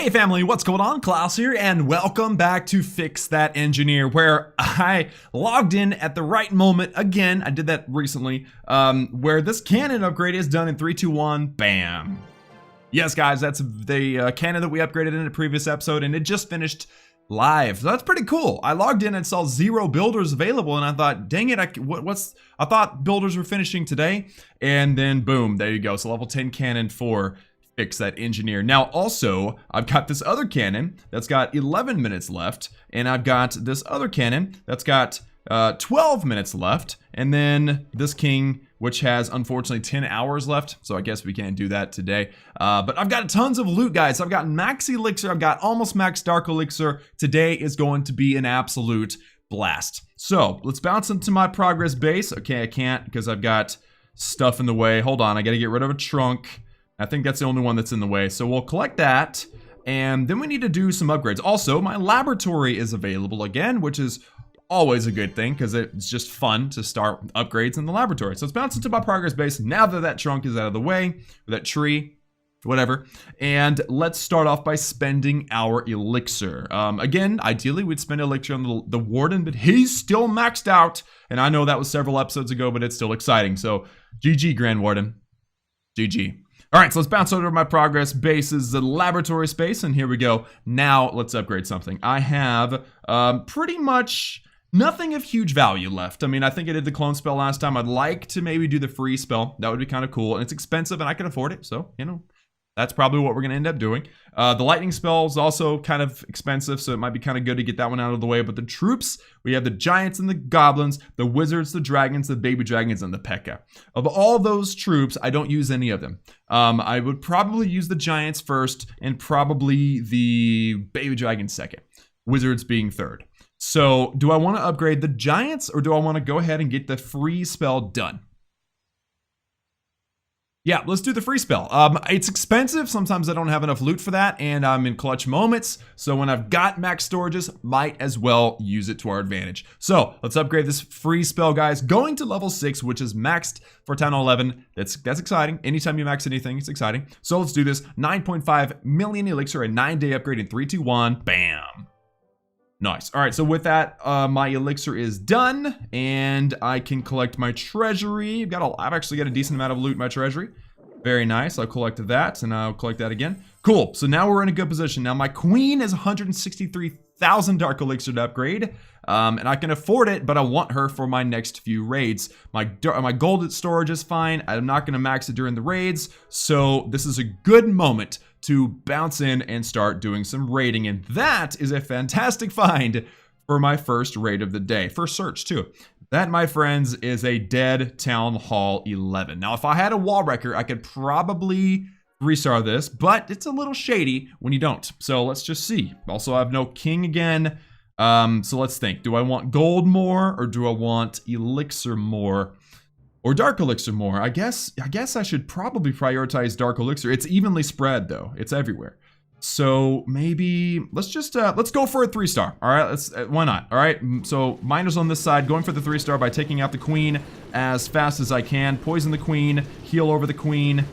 Hey family, what's going on? Klaus here, and welcome back to Fix That Engineer, where I logged in at the right moment again. I did that recently, where this cannon upgrade is done in 3, 2, 1, bam. Yes guys, that's the cannon that we upgraded in a previous episode, and it just finished live. So that's pretty cool. I logged in and saw 0 builders available, and I thought, dang it, I thought builders were finishing today, and then boom, there you go. So level 10 cannon for Fix That Engineer. Now also, I've got this other cannon that's got 11 minutes left, and I've got this other cannon that's got 12 minutes left, and then this king, which has unfortunately 10 hours left, so I guess we can't do that today. But I've got tons of loot, guys. I've got max elixir, I've got almost max dark elixir. Today is going to be an absolute blast. So let's bounce into my progress base. Okay, I can't because I've got stuff in the way. Hold on, I gotta get rid of a trunk. I think that's the only one that's in the way. So we'll collect that, and then we need to do some upgrades. Also, my laboratory is available again, which is always a good thing because it's just fun to start upgrades in the laboratory. So let's bounce into my progress base now that that trunk is out of the way, or that tree, whatever. And let's start off by spending our elixir. Again, ideally we'd spend elixir on the warden, but he's still maxed out. And I know that was several episodes ago, but it's still exciting. So GG, Grand Warden. GG. All right, so let's bounce over to my progress base. Is the laboratory space, and here we go. Now let's upgrade something. I have pretty much nothing of huge value left. I mean, I think I did the clone spell last time. I'd like to maybe do the free spell. That would be kind of cool, and it's expensive, and I can afford it. So, you know, that's probably what we're going to end up doing. The lightning spell is also kind of expensive, so it might be kind of good to get that one out of the way. But the troops, we have the giants and the goblins, the wizards, the dragons, the baby dragons, and the P.E.K.K.A. Of all those troops, I don't use any of them. I would probably use the giants first, and probably the baby dragons second. Wizards being third. So, do I want to upgrade the giants, or do I want to go ahead and get the free spell done? Yeah, let's do the free spell. It's expensive. Sometimes I don't have enough loot for that, and I'm in clutch moments. So when I've got max storages, might as well use it to our advantage. So let's upgrade this free spell, guys. Going to level 6, which is maxed for Town Hall 11. That's exciting. Anytime you max anything, it's exciting. So let's do this. 9.5 million elixir, a 9-day upgrade in 3, 2, 1. Bam. Nice. All right, so with that, my elixir is done, and I can collect my treasury. I've actually got a decent amount of loot in my treasury. Very nice. I'll collect that, and I'll collect that again. Cool. So now we're in a good position. Now my queen is 163,000 dark elixir to upgrade, and I can afford it, but I want her for my next few raids. My gold storage is fine. I'm not going to max it during the raids, so this is a good moment to bounce in and start doing some raiding, and that is a fantastic find for my first raid of the day. First search too. That, my friends, is a dead Town Hall 11. Now, if I had a wall wrecker, I could probably restart this, but it's a little shady when you don't. So let's just see. Also, I have no king again. So let's think. Do I want gold more, or do I want elixir more? Or dark elixir more? I guess I should probably prioritize dark elixir. It's evenly spread though. It's everywhere. So maybe let's go for a 3-star. All right, why not? All right, so miners on this side, going for the 3-star by taking out the queen as fast as I can. Poison the queen, heal over the queen.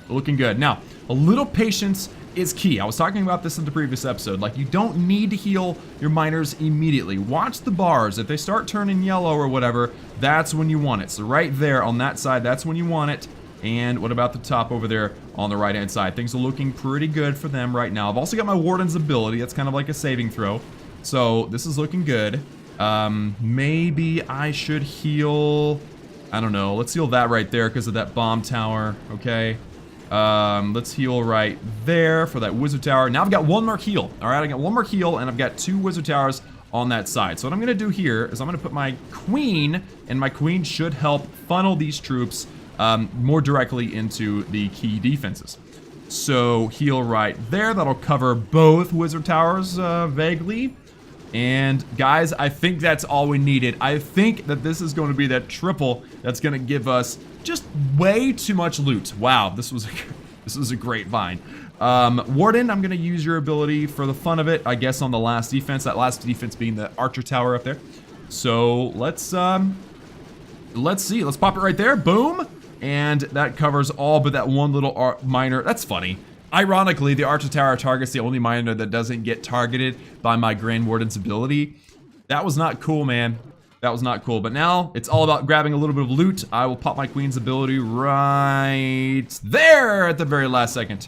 Looking good. Now, a little patience is key. I was talking about this in the previous episode. Like, you don't need to heal your miners immediately. Watch the bars. If they start turning yellow or whatever, that's when you want it. So right there on that side, that's when you want it. And what about the top over there on the right-hand side? Things are looking pretty good for them right now. I've also got my warden's ability. That's kind of like a saving throw. So this is looking good. Maybe I should heal. I don't know. Let's heal that right there because of that bomb tower. Okay. Let's heal right there for that wizard tower. Now I've got one more heal. All right, I got one more heal, and I've got 2 wizard towers on that side. So what I'm going to do here is I'm going to put my queen, and my queen should help funnel these troops more directly into the key defenses. So heal right there. That'll cover both wizard towers vaguely. And guys, I think that's all we needed. I think that this is going to be that triple that's going to give us just way too much loot. Wow, this was a great vine. Warden, I'm going to use your ability for the fun of it, I guess, on the last defense. That last defense being the archer tower up there. So let's see. Let's pop it right there. Boom. And that covers all but that one little miner. That's funny. Ironically, the Archer Tower targets the only miner that doesn't get targeted by my Grand Warden's ability. That was not cool, man. That was not cool. But now it's all about grabbing a little bit of loot. I will pop my Queen's ability right there at the very last second.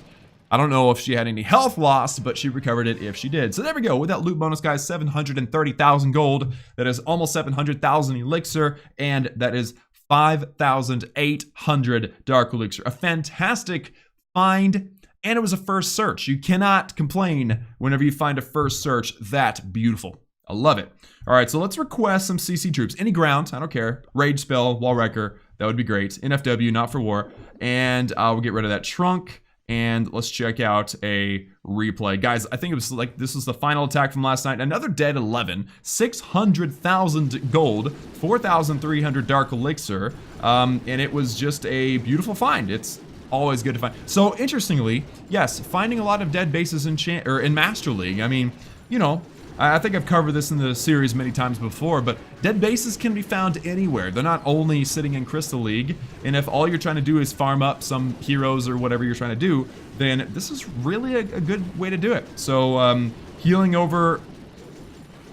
I don't know if she had any health lost, but she recovered it if she did. So there we go. With that loot bonus, guys, 730,000 gold. That is almost 700,000 elixir, and that is 5,800 dark elixir. A fantastic find, and it was a first search. You cannot complain whenever you find a first search that beautiful. I love it. All right, so let's request some CC troops. Any ground, I don't care. Rage spell, wall wrecker, that would be great. NFW, not for war. And we'll get rid of that trunk. And let's check out a replay. Guys, I think it was like, this was the final attack from last night. Another dead 11, 600,000 gold, 4,300 dark elixir. And it was just a beautiful find. It's always good to find. So interestingly, yes, finding a lot of dead bases in Master League. I mean, you know, I think I've covered this in the series many times before, but dead bases can be found anywhere. They're not only sitting in Crystal League, and if all you're trying to do is farm up some heroes or whatever you're trying to do, then this is really a good way to do it. So healing over,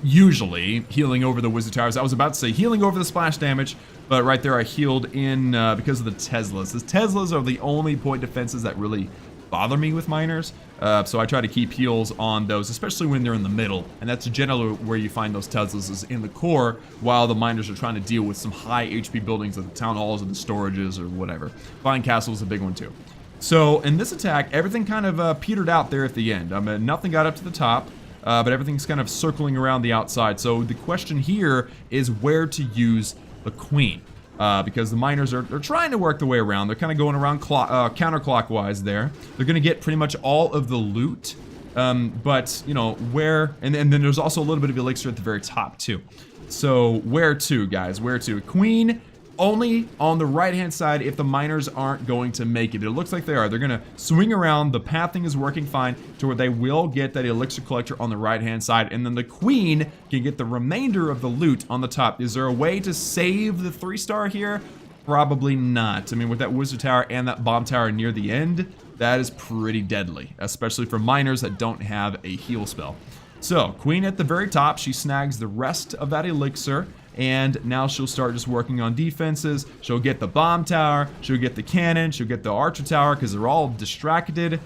usually healing over the Wizard Towers. I was about to say healing over the splash damage, but right there I healed in because of the Teslas. The Teslas are the only point defenses that really bother me with miners, so I try to keep heals on those, especially when they're in the middle, and that's generally where you find those Teslas, is in the core, while the miners are trying to deal with some high HP buildings like the town halls or the storages or whatever. Flying Castle is a big one too. So in this attack, everything kind of petered out there at the end. Nothing got up to the top, but everything's kind of circling around the outside. So the question here is where to use the Queen. Because the miners are trying to work their way around. They're kind of going around counterclockwise there. They're going to get pretty much all of the loot. But, you know, where... And then there's also a little bit of elixir at the very top, too. So, where to, guys? Where to? Queen only on the right-hand side if the miners aren't going to make it. It looks like they are. They're going to swing around. The pathing is working fine to where they will get that elixir collector on the right-hand side, and then the Queen can get the remainder of the loot on the top. Is there a way to save the 3-star here? Probably not. I mean, with that Wizard Tower and that Bomb Tower near the end, that is pretty deadly, especially for miners that don't have a heal spell. So, Queen at the very top, she snags the rest of that elixir, and now she'll start just working on defenses. She'll get the bomb tower, she'll get the cannon, she'll get the archer tower, because they're all distracted.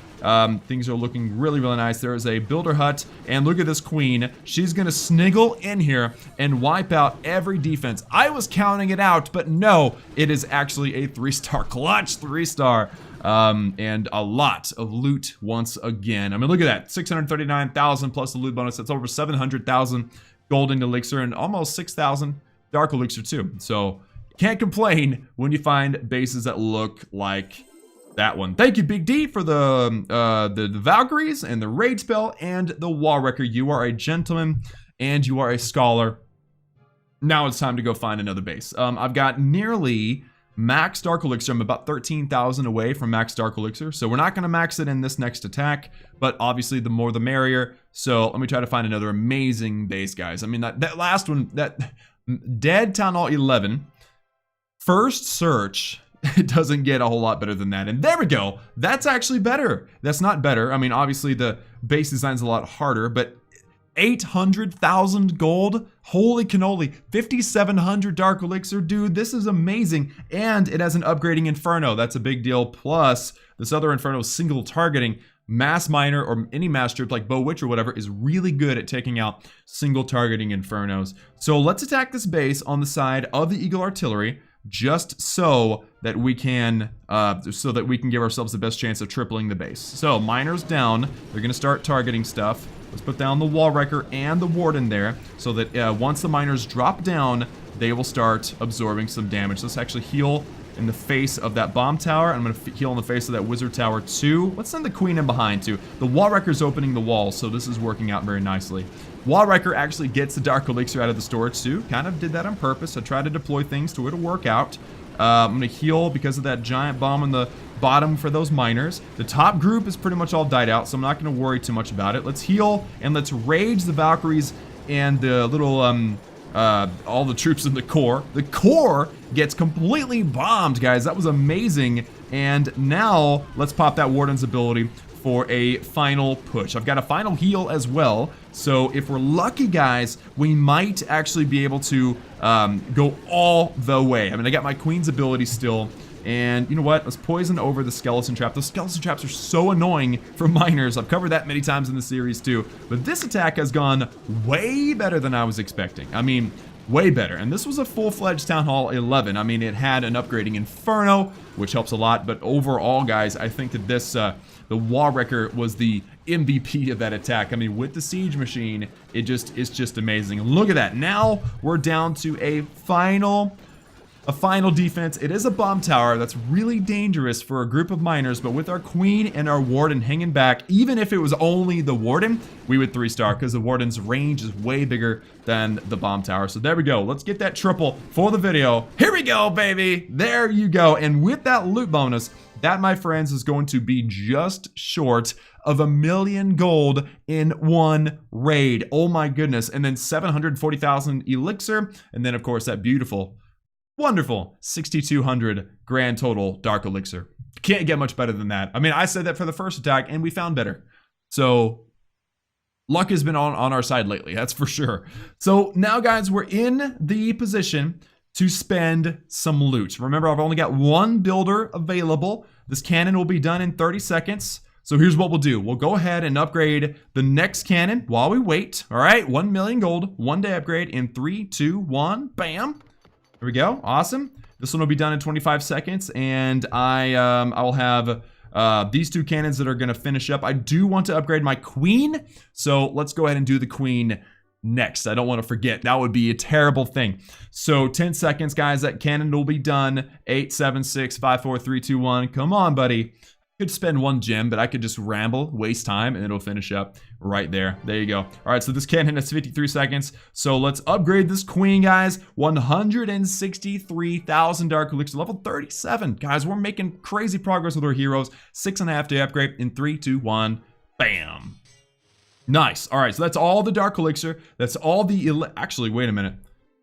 Things are looking really, really nice. There is a builder hut, and look at this Queen. She's gonna sniggle in here and wipe out every defense. I was counting it out, but no, it is actually a 3-star clutch 3-star. And a lot of loot once again. I mean, look at that, 639,000 plus the loot bonus. That's over 700,000 golden elixir and almost 6,000 dark elixir too. So can't complain when you find bases that look like that one. Thank you, Big D, for the Valkyries and the raid spell and the wall wrecker. You are a gentleman and you are a scholar. Now it's time to go find another base. I've got nearly max dark elixir. I'm about 13,000 away from max dark elixir, so we're not going to max it in this next attack, but obviously the more the merrier. So let me try to find another amazing base, guys. I mean, that last one, that dead Town Hall 11 first search, it doesn't get a whole lot better than that. And there we go. That's actually better. That's not better. I mean, obviously the base design's a lot harder, but 800,000 gold, holy cannoli, 5,700 dark elixir, dude, this is amazing. And it has an upgrading inferno, that's a big deal. Plus this other inferno single targeting. Mass miner or any mass troop like Bow Witch or whatever is really good at taking out single targeting infernos. So let's attack this base on the side of the Eagle Artillery, just so that we can give ourselves the best chance of tripling the base. So miners down, they're gonna start targeting stuff. Let's put down the wall wrecker and the warden there, so that once the miners drop down, they will start absorbing some damage. Let's actually heal in the face of that bomb tower. I'm gonna heal in the face of that wizard tower too. Let's send the Queen in behind too. The wall wrecker's opening the wall, so this is working out very nicely. Wall wrecker actually gets the dark elixir out of the storage too. Kind of did that on purpose. I tried to deploy things to it to work out. I'm gonna heal because of that giant bomb in the bottom for those miners. The top group is pretty much all died out, so I'm not gonna worry too much about it. Let's heal and let's rage the Valkyries and the little all the troops in the core. The core gets completely bombed, guys. That was amazing. And now let's pop that warden's ability. for a final push. I've got a final heal as well, so if we're lucky, guys, we might actually be able to go all the way. I mean, I got my queen's ability still, and you know what? Let's poison over the skeleton trap. Those skeleton traps are so annoying for miners. I've covered that many times in the series too, but this attack has gone way better than I was expecting. I mean, way better. And this was a full-fledged Town Hall 11. I mean, it had an upgrading Inferno, which helps a lot, but overall, guys, I think that this, the Wall Wrecker was the MVP of that attack. I mean, with the Siege Machine, it's just amazing. Look at that. Now we're down to a final defense. It is a bomb tower that's really dangerous for a group of miners, but with our queen and our warden hanging back, even if it was only the warden, we would 3-star because the warden's range is way bigger than the bomb tower. So there we go. Let's get that triple for the video. Here we go, baby. There you go. And with that loot bonus, that, my friends, is going to be just short of $1 million gold in one raid. Oh my goodness. And then 740,000 elixir. And then, of course, that beautiful, wonderful 6,200 grand total dark elixir. Can't get much better than that. I mean, I said that for the first attack and we found better. So luck has been on our side lately, that's for sure. So now, guys, we're in the position to spend some loot. Remember, I've only got one builder available. This cannon will be done in 30 seconds. So here's what we'll do. We'll go ahead and upgrade the next cannon while we wait. All right, 1 million gold, 1 day upgrade in 3, 2, 1, bam. There we go. Awesome. This one will be done in 25 seconds, and I will have these two cannons that are going to finish up. I do want to upgrade my queen, so let's go ahead and do the queen next. I don't want to forget. That would be a terrible thing. So 10 seconds, guys. That cannon will be done. 8, 7, 6, 5, 4, 3, 2, 1. Come on, buddy. Could spend one gem, but I could just ramble, waste time, and it'll finish up right there. There you go. All right, so this cannon has 53 seconds. So let's upgrade this queen, guys. 163,000 dark elixir, level 37. Guys, we're making crazy progress with our heroes. 6.5 day upgrade in 3, 2, 1. Bam. Nice. All right, so that's all the dark elixir. That's all the actually, wait a minute.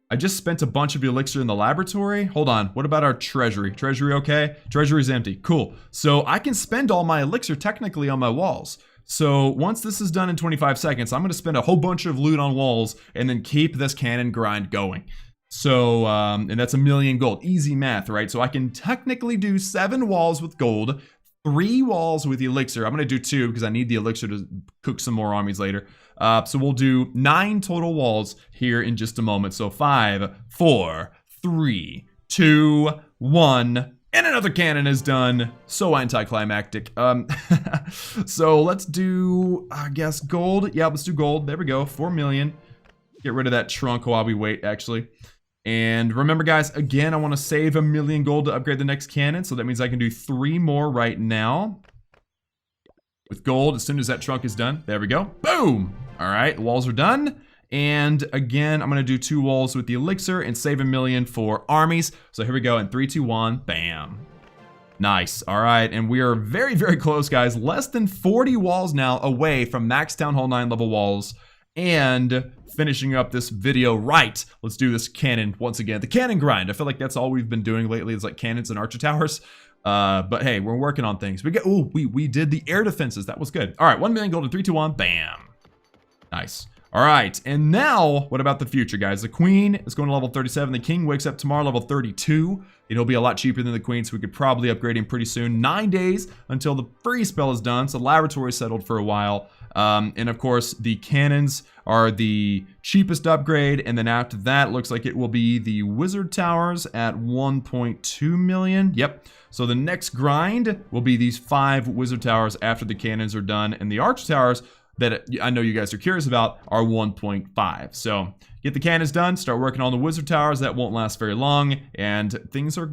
I just spent a bunch of elixir in the laboratory. Hold on. What about our treasury? Treasury okay? Treasury's empty. Cool. So I can spend all my elixir technically on my walls. So once this is done in 25 seconds, I'm going to spend a whole bunch of loot on walls and then keep this cannon grind going. So, and that's 1 million gold. Easy math, right? So I can technically do 7 walls with gold, 3 walls with elixir. I'm going to do 2 because I need the elixir to cook some more armies later. So we'll do 9 total walls here in just a moment. So 5, 4, 3, 2, 1, and another cannon is done. So anticlimactic. So let's do, I guess, gold. Yeah, let's do gold. There we go. 4 million. Get rid of that trunk while we wait, actually. And remember, guys, again, I want to save 1 million gold to upgrade the next cannon. So that means I can do 3 more right now with gold as soon as that trunk is done. There we go. Boom. All right, the walls are done. And again, I'm going to do 2 walls with the elixir and save 1 million for armies. So here we go in 3, 2, 1. Bam. Nice. All right, and we are very, very close, guys. Less than 40 walls now away from max Town Hall 9 level walls. And finishing up this video right, let's do this cannon once again. The cannon grind. I feel like that's all we've been doing lately is like cannons and archer towers. But hey, we're working on things. We did the air defenses. That was good. All right, 1 million gold in 3, 2, 1. Bam. Nice. All right, and now what about the future, guys? The queen is going to level 37. The king wakes up tomorrow, level 32. It'll be a lot cheaper than the queen, so we could probably upgrade him pretty soon. 9 days until the free spell is done, so the laboratory settled for a while. And of course, the cannons are the cheapest upgrade, and then after that, looks like it will be the wizard towers at 1.2 million. Yep. So the next grind will be these 5 wizard towers after the cannons are done, and the archer towers that I know you guys are curious about are 1.5. So get the cannons done, start working on the wizard towers. That won't last very long, and things are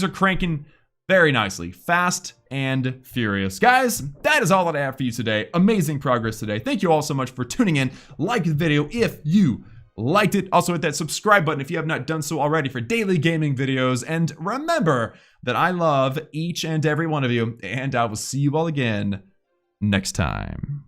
cranking very nicely, fast and furious. Guys, that is all that I have for you today. Amazing progress today. Thank you all so much for tuning in. Like the video if you liked it. Also hit that subscribe button if you have not done so already for daily gaming videos. And remember that I love each and every one of you, and I will see you all again next time.